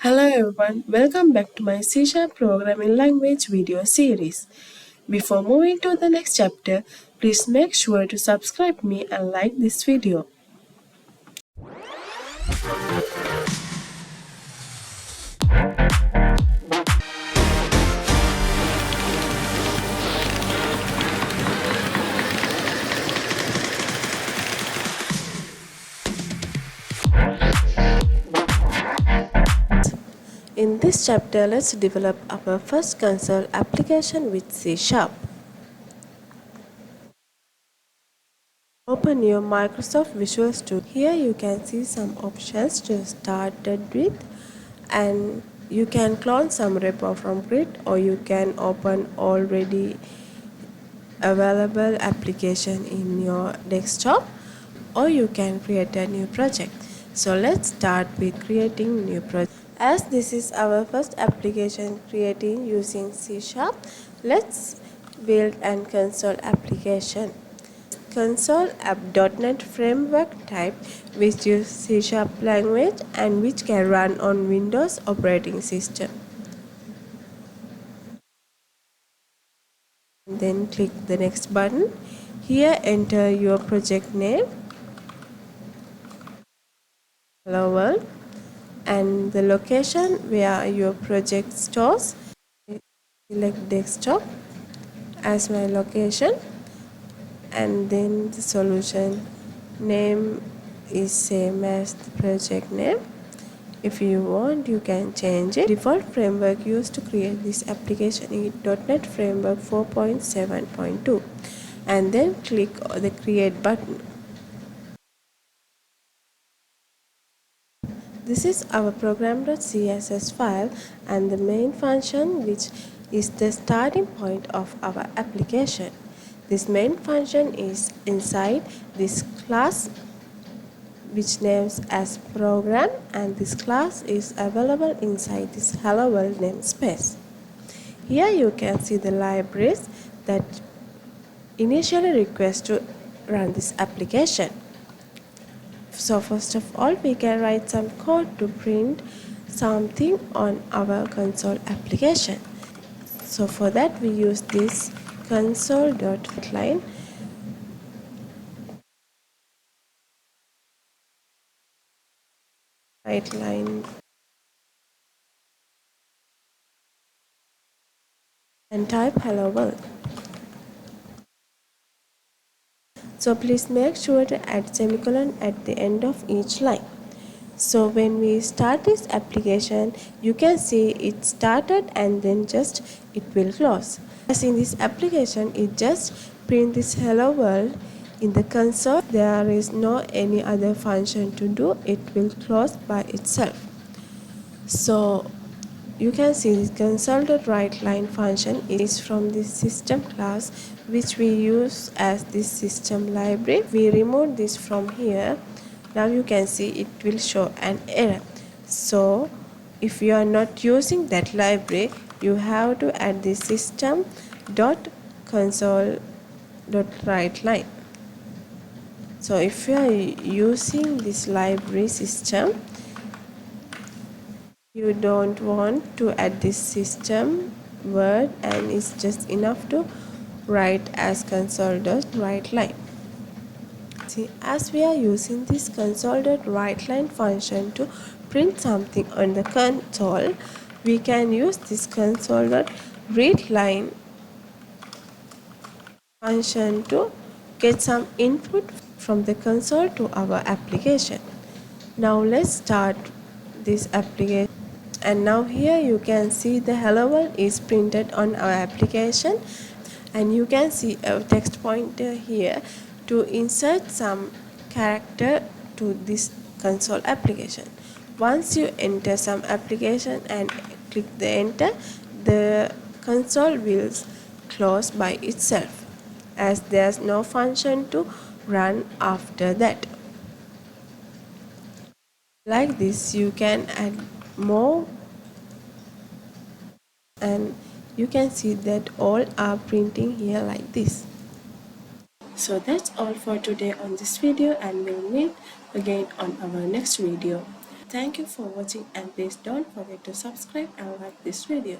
Hello everyone, welcome back to my C# programming language video series. Before moving to the next chapter, please make sure to subscribe me and like this video. In this chapter, let's develop our first console application with C#. Open your Microsoft Visual Studio. Here you can see some options to start with, and you can clone some repo from grid, or you can open already available application in your desktop, or you can create a new project. So let's start with creating new project. As this is our first application creating using C#, let's build and console application. Console app.NET framework type which use C# language and which can run on Windows operating system. Then click the next button. Here enter your project name, hello world, and the location where your project stores. Select desktop as my location, and then the solution name is same as the project name. If you want, you can change it. Default framework used to create this application is .NET Framework 4.7.2, and then click the create button. This is our program.css file and the main function, which is the starting point of our application. This main function is inside this class which names as program, and this class is available inside this hello world namespace. Here you can see the libraries that initially request to run this application. So first of all, we can write some code to print something on our console application. So for that we use this console.line. Write line and type hello world. So please make sure to add semicolon at the end of each line. So when we start this application, you can see it started and then just it will close. As in this application, it just print this hello world in the console. There is no any other function to do. It will close by itself. So you can see this console.writeLine function is from this system class which we use as this system library. We remove this from here. Now you can see it will show an error. So if you are not using that library, you have to add the system.console.writeLine. So if you are using this library system, you don't want to add this system word, and it's just enough to write as console.writeLine. See, as we are using this console.writeLine function to print something on the console, we can use this console.readLine function to get some input from the console to our application. Now let's start this application. And now here you can see the hello world is printed on our application, and you can see a text pointer here to insert some character to this console application. Once you enter some application and click the enter, the console will close by itself, as there's no function to run after that. Like this, you can add more, and you can see that all are printing here like this. So that's all for today on this video, and we'll meet again on our next video. Thank you for watching, and please don't forget to subscribe and like this video.